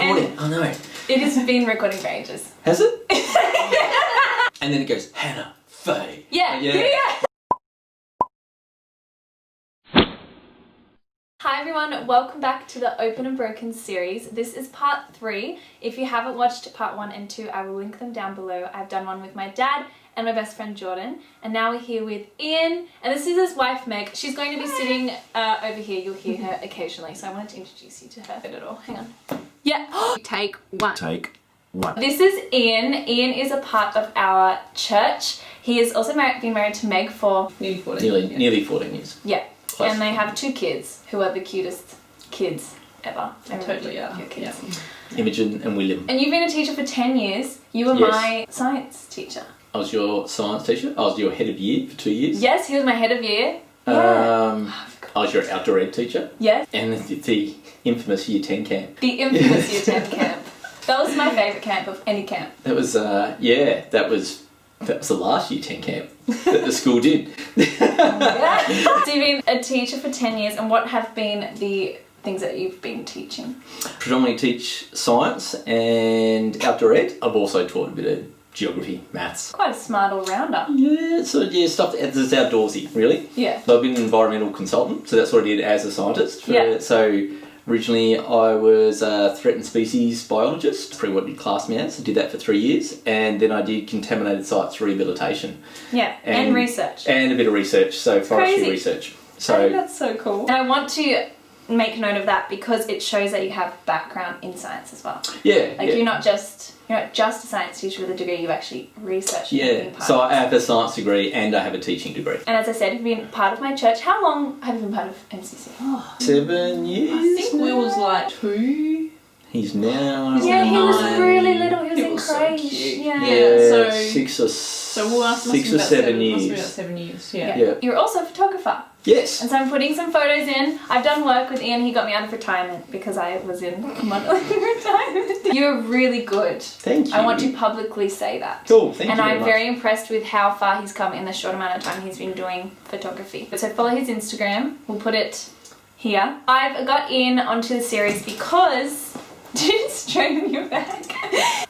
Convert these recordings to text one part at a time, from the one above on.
recording. Oh no. It has been recording for ages. Has it? And then it goes, Hannah, Faye. Yeah. Hi everyone, welcome back to the Open and Broken series. This is part 3. If you haven't watched part 1 and 2, I will link them down below. I've done one with my dad and my best friend Jordan, and now we're here with Ian, and this is his wife Meg. She's going to be sitting over here. You'll hear her occasionally, so I wanted to introduce you to her. Hang on. Yeah. Take one. Take one. This is Ian. Ian is a part of our church. He has also been married to Meg for nearly 14. Nearly 14 years. Yeah. Close. And they have 2 kids who are the cutest kids ever. Totally, yeah. Your kids. Yeah. Imogen and William. And you've been a teacher for 10 years. You were Yes. my science teacher. I was your science teacher. I was your head of year for 2 years. Yes, he was my head of year. I was your outdoor ed teacher. Yes. And the infamous year 10 camp. The infamous year 10 camp. That was my favourite camp of any camp. That was, that was the last year 10 camp that the school did. Yeah. So you've been a teacher for 10 years, and what have been the things that you've been teaching? Predominantly teach science and outdoor ed. I've also taught a bit of geography, maths. Quite a smart all-rounder. Yeah, stuff that's outdoorsy, really. Yeah. So I've been an environmental consultant, so that's what I did as a scientist. Yeah. So originally I was a threatened species biologist, probably what you class me as. I did that for 3 years, and then I did contaminated sites rehabilitation. Yeah, and research. And a bit of research, so forestry Crazy. research. I So think that's so cool. And I want to make note of that because it shows that you have background in science as well. yeah. Like you're not just a science teacher with a degree, you actually researched. Yeah, so I have a science degree and I have a teaching degree. And as I said, you've been part of my church. How long have you been part of MCC? 7 years. I think now? Will was like 2. He's now. Yeah, he was 9. really little. He was He in was so creche. cute. Yeah. Yeah, so- 6 or So Will must be 6 or about 7 Must be about years. 7 years. Yeah. Yeah. You're also a photographer. Yes. And so I'm putting some photos in. I've done work with Ian. He got me out of retirement because I was in modeling retirement. You're really good. Thank you. I want to publicly say that. Cool, thank you And very I'm much. very impressed with how far he's come in the short amount of time he's been doing photography. So follow his Instagram. We'll put it here. I've got Ian onto the series because... Straighten your back.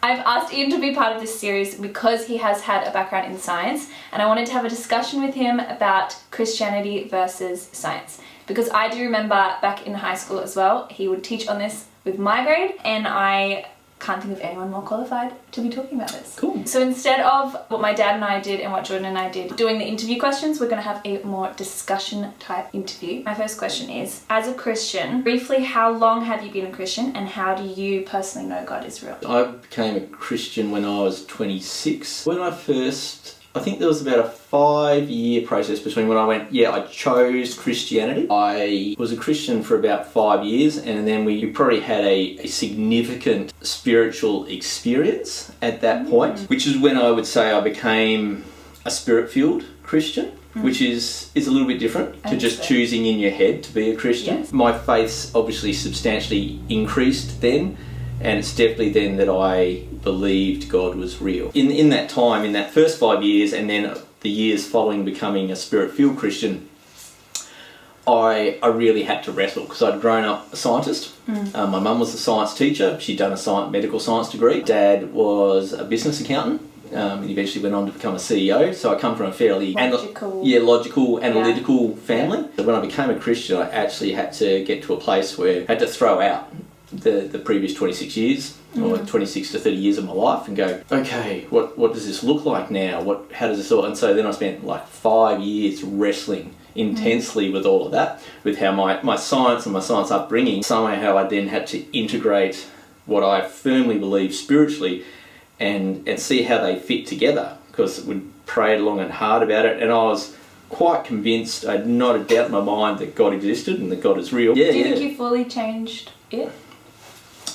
I've asked Ian to be part of this series because he has had a background in science, and I wanted to have a discussion with him about Christianity versus science. Because I do remember back in high school as well, he would teach on this with my grade, and I can't think of anyone more qualified to be talking about this. Cool. So instead of what my dad and I did and what Jordan and I did doing the interview questions, we're going to have a more discussion type interview. My first question is, as a Christian, briefly, how long have you been a Christian and how do you personally know God is real? I became a Christian when I was 26. When I think there was about a 5-year process between when I went, I chose Christianity. I was a Christian for about 5 years, and then we probably had a significant spiritual experience at that point, which is when I would say I became a spirit-filled Christian. Which is a little bit different to just choosing in your head to be a Christian. Yes. My faith's obviously substantially increased then, and it's definitely then that I believed God was real. In that time, in that first 5 years, and then the years following becoming a spirit-filled Christian, I really had to wrestle because I'd grown up a scientist. My mum was a science teacher. She'd done a medical science degree. Dad was a business accountant. And eventually went on to become a CEO. So I come from a fairly logical, analytical family. When I became a Christian, I actually had to get to a place where I had to throw out the previous 26 years or 26 to 30 years of my life and go, okay, what does this look like now? How does this all? And so then I spent like 5 years wrestling intensely with all of that, with how my science and my science upbringing, somehow I then had to integrate what I firmly believe spiritually and see how they fit together, because we'd prayed long and hard about it, and I was quite convinced, I had not a doubt in my mind that God existed and that God is real. Do you think you fully changed it?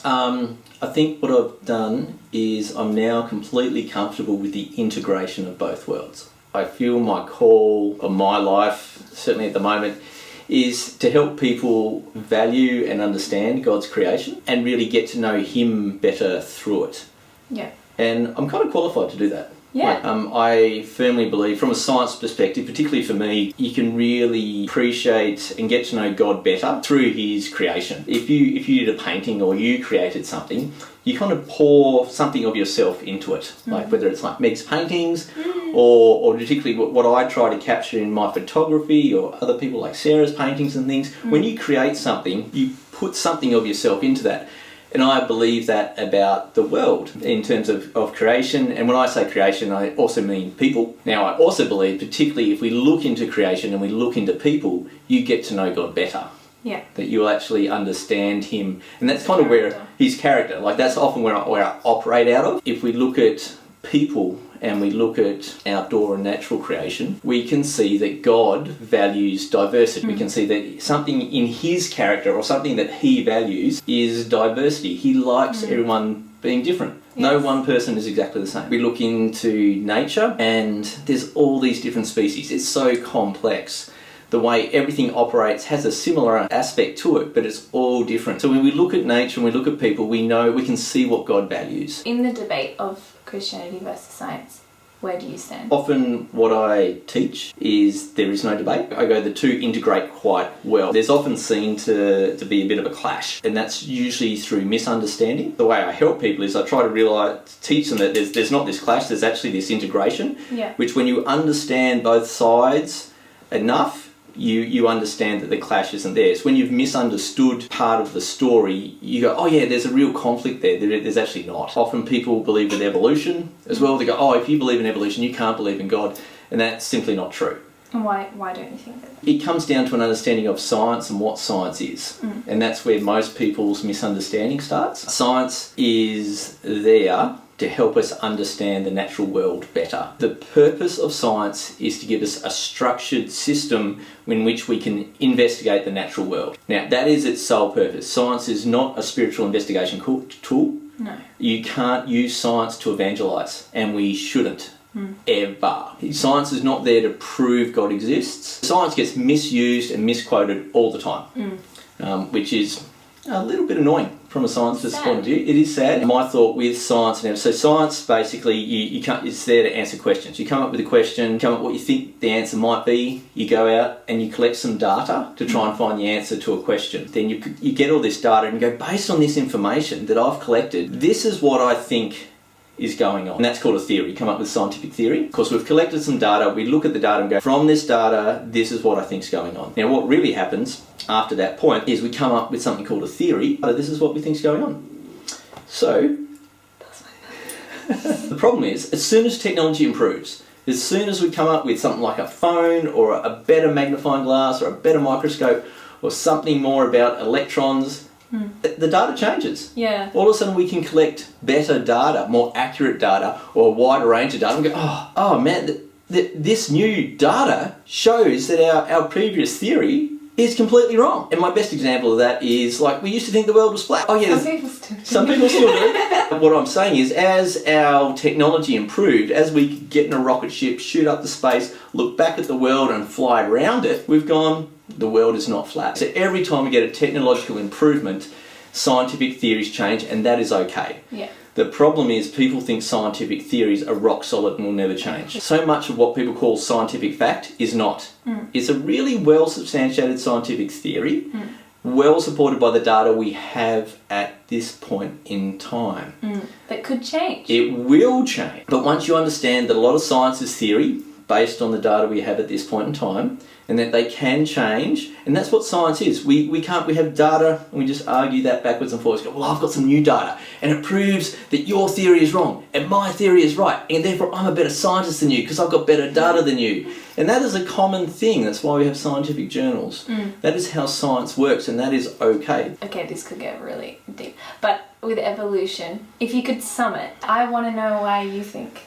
I think what I've done is I'm now completely comfortable with the integration of both worlds. I feel my call of my life, certainly at the moment, is to help people value and understand God's creation and really get to know Him better through it. Yeah. And I'm kind of qualified to do that. Yeah. I firmly believe, from a science perspective, particularly for me, you can really appreciate and get to know God better through His creation. If you did a painting or you created something, you kind of pour something of yourself into it, like whether it's like Meg's paintings or particularly what I try to capture in my photography or other people like Sarah's paintings and things. When you create something, you put something of yourself into that. And I believe that about the world in terms of creation. And when I say creation, I also mean people. Now, I also believe, particularly if we look into creation and we look into people, you get to know God better. Yeah. That you'll actually understand Him. And that's kind of where His character, like that's often where I operate out of. If we look at people and we look at outdoor and natural creation, we can see that God values diversity. We can see that something in His character or something that He values is diversity. He likes everyone being different. Yes. No one person is exactly the same. We look into nature and there's all these different species. It's so complex. The way everything operates has a similar aspect to it, but it's all different. So when we look at nature and we look at people, we can see what God values. In the debate of Christianity versus science, where do you stand? Often what I teach is there is no debate. I go, the two integrate quite well. There's often seen to be a bit of a clash, and that's usually through misunderstanding. The way I help people is I try to teach them that there's not this clash, there's actually this integration, which when you understand both sides enough, you understand that the clash isn't there. It's when you've misunderstood part of the story, you go, oh yeah, there's a real conflict there. There's actually not. Often people believe in evolution as well. They go, oh, if you believe in evolution, you can't believe in God. And that's simply not true. And why don't you think that? It comes down to an understanding of science and what science is. And that's where most people's misunderstanding starts. Science is there to help us understand the natural world better. The purpose of science is to give us a structured system in which we can investigate the natural world. Now, that is its sole purpose. Science is not a spiritual investigation tool. No. You can't use science to evangelize, and we shouldn't. Ever. Science is not there to prove God exists. Science gets misused and misquoted all the time, which is a little bit annoying from a scientist's point of view. It is sad. My thought with science and so science basically you can't, it's there to answer questions. You come up with a question, come up with what you think the answer might be, you go out and you collect some data to try and find the answer to a question. Then you get all this data and you go, based on this information that I've collected, this is what I think is going on. And that's called a theory. Come up with scientific theory. Of course, we've collected some data, we look at the data and go, from this data, this is what I think is going on. Now, what really happens after that point is we come up with something called a theory, but this is what we think is going on. So, the problem is, as soon as technology improves, as soon as we come up with something like a phone or a better magnifying glass or a better microscope or something more about electrons, the data changes. Yeah. All of a sudden we can collect better data, more accurate data, or a wider range of data and go, oh man, this new data shows that our previous theory is completely wrong. And my best example of that is, like, we used to think the world was flat. Oh yeah, some people still do. What I'm saying is, as our technology improved, as we could get in a rocket ship, shoot up to space, look back at the world and fly around it, we've gone, the world is not flat. So every time we get a technological improvement, scientific theories change, and that is okay. Yeah. The problem is people think scientific theories are rock solid and will never change. So much of what people call scientific fact is not. It's a really well substantiated scientific theory, well supported by the data we have at this point in time. That could change. It will change. But once you understand that a lot of science is theory based on the data we have at this point in time, and that they can change, and that's what science is. We have data and we just argue that backwards and forwards. Go, well, I've got some new data and it proves that your theory is wrong and my theory is right, and therefore I'm a better scientist than you because I've got better data than you. And that is a common thing. That's why we have scientific journals. That is how science works, and that is okay. Okay, this could get really deep. But with evolution, if you could sum it, I want to know why you think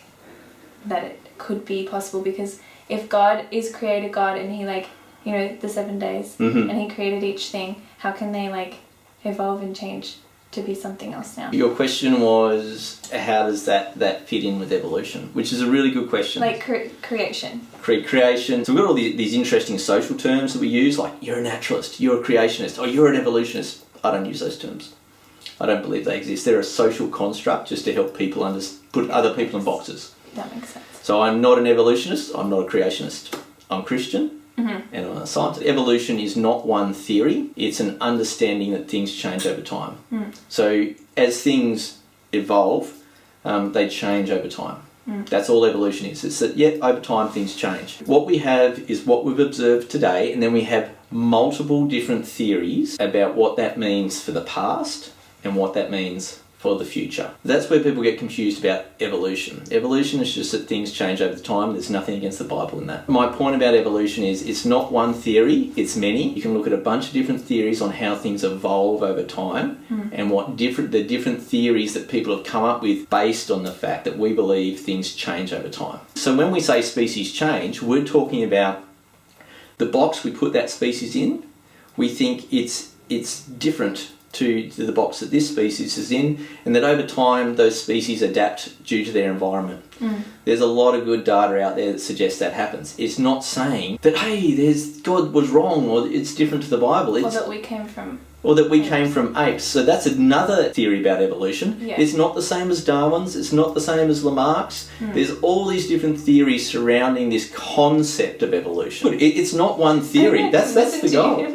that it could be possible, because if God is creator God and he, like, you know, the 7 days and he created each thing, how can they, like, evolve and change to be something else now? Your question was, how does that fit in with evolution? Which is a really good question. Like creation. Creation. So we've got all these interesting social terms that we use, like you're a naturalist, you're a creationist, or you're an evolutionist. I don't use those terms. I don't believe they exist. They're a social construct just to help people put other people in boxes. That makes sense. So I'm not an evolutionist, I'm not a creationist. I'm Christian Mm-hmm. and I'm a scientist. Evolution is not one theory, it's an understanding that things change over time. Mm. So as things evolve, they change over time. Mm. That's all evolution is. It's that, over time things change. What we have is what we've observed today, and then we have multiple different theories about what that means for the past and what that means for the future. That's where people get confused about evolution. Evolution is just that things change over time. There's nothing against the Bible in that. My point about evolution is it's not one theory, it's many. You can look at a bunch of different theories on how things evolve over time and what the different theories that people have come up with based on the fact that we believe things change over time. So when we say species change, we're talking about the box we put that species in. We think it's different to the box that this species is in, and that over time those species adapt due to their environment. There's a lot of good data out there that suggests that happens. It's not saying that, hey, God was wrong, or it's different to the Bible. Or that we came from apes. So that's another theory about evolution. Yeah. It's not the same as Darwin's, it's not the same as Lamarck's. There's all these different theories surrounding this concept of evolution. It's not one theory. That's the goal.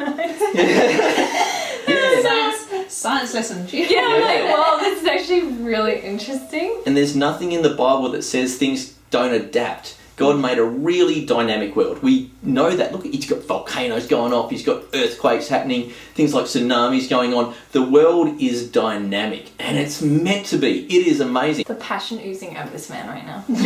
Science lesson. Yeah, I'm like, wow, this is actually really interesting. And there's nothing in the Bible that says things don't adapt. God made a really dynamic world. We know that. Look, he's got volcanoes going off, he's got earthquakes happening, things like tsunamis going on. The world is dynamic, and it's meant to be. It is amazing. The passion oozing out of this man right now. And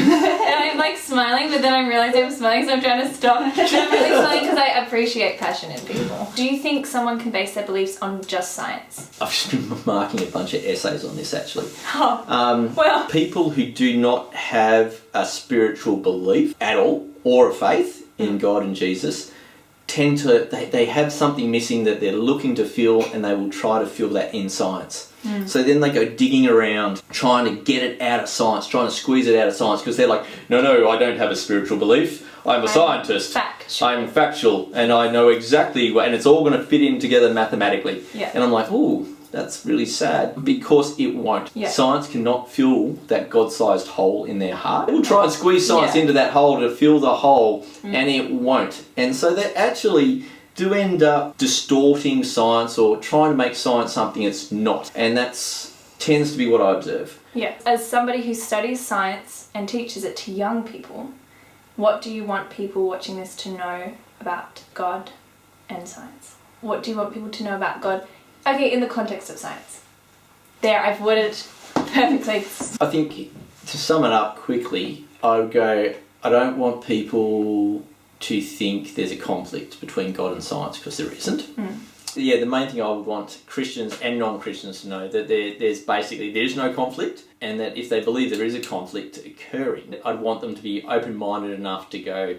I'm like smiling, but then I realize I'm smiling, so I'm trying to stop. And I'm really smiling because I appreciate passion in people. Do you think someone can base their beliefs on just science? I've just been marking a bunch of essays on this, actually. Well. People who do not have a spiritual belief at all, or a faith in God and Jesus, tend to, they have something missing that they're looking to fill, and they will try to fill that in science. So then they go digging around, trying to get it out of science, trying to squeeze it out of science, because they're like, no, I don't have a spiritual belief. I'm a scientist. Factual. I'm factual, and I know exactly, and it's all going to fit in together mathematically. Yeah. And I'm like, ooh, that's really sad, because it won't. Yeah. Science cannot fill that God-sized hole in their heart. We'll try and squeeze science into that hole to fill the hole, and it won't. And so they actually do end up distorting science or trying to make science something it's not. And that tends to be what I observe. Yeah. As somebody who studies science and teaches it to young people, what do you want people watching this to know about God and science? What do you want people to know about God? Okay, in the context of science. There, I've worded it perfectly. I think, to sum it up quickly, I would go, I don't want people to think there's a conflict between God and science, because there isn't. Yeah, the main thing I would want Christians and non-Christians to know that there's no conflict, and that if they believe there is a conflict occurring, I'd want them to be open-minded enough to go,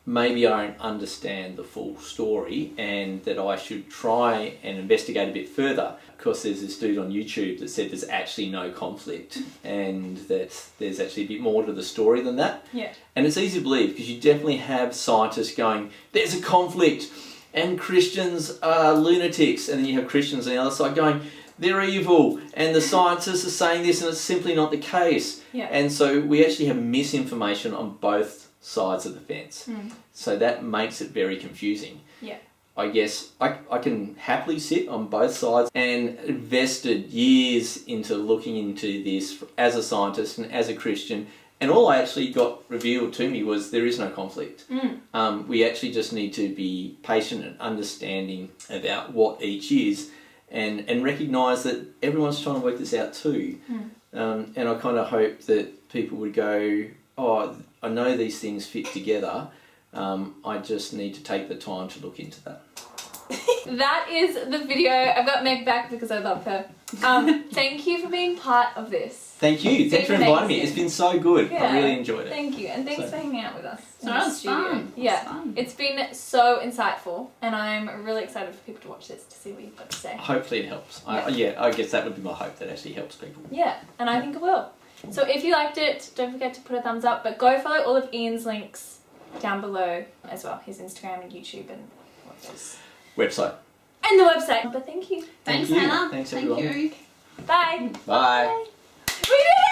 maybe I don't understand the full story, and that I should try and investigate a bit further, because there's this dude on YouTube that said there's actually no conflict, and that there's actually a bit more to the story than that. Yeah. And it's easy to believe, because you definitely have scientists going, there's a conflict, and Christians are lunatics, and then you have Christians on the other side going, they're evil, and the scientists are saying this, and it's simply not the case. Yeah. And so we actually have misinformation on both sides of the fence. So that makes it very confusing. Yeah. I guess I can happily sit on both sides, and invested years into looking into this as a scientist and as a Christian, and all I actually got revealed to me was there is no conflict. We actually just need to be patient and understanding about what each is, and recognise that everyone's trying to work this out too. And I kind of hope that people would go, oh, I know these things fit together, I just need to take the time to look into that. That is the video. I've got Meg back because I love her. Thank you for being part of this. Thank you. Thanks for inviting me. amazing. It's been so good. Yeah. I really enjoyed it. Thank you, and thanks for hanging out with us. in No, the it's studio. fun. Yeah, It's fun. it's been so insightful, and I'm really excited for people to watch this to see what you've got to say. Hopefully it helps. Yeah. I guess that would be my hope, that actually helps people. Yeah, and I think it will. So if you liked it, don't forget to put a thumbs up, but go follow all of Ian's links down below as well, his Instagram and YouTube and what else. Website. And the website. But thank you. Thanks, Thank you. Hannah. Thanks, Thank everyone. you. Bye. Bye. We did it!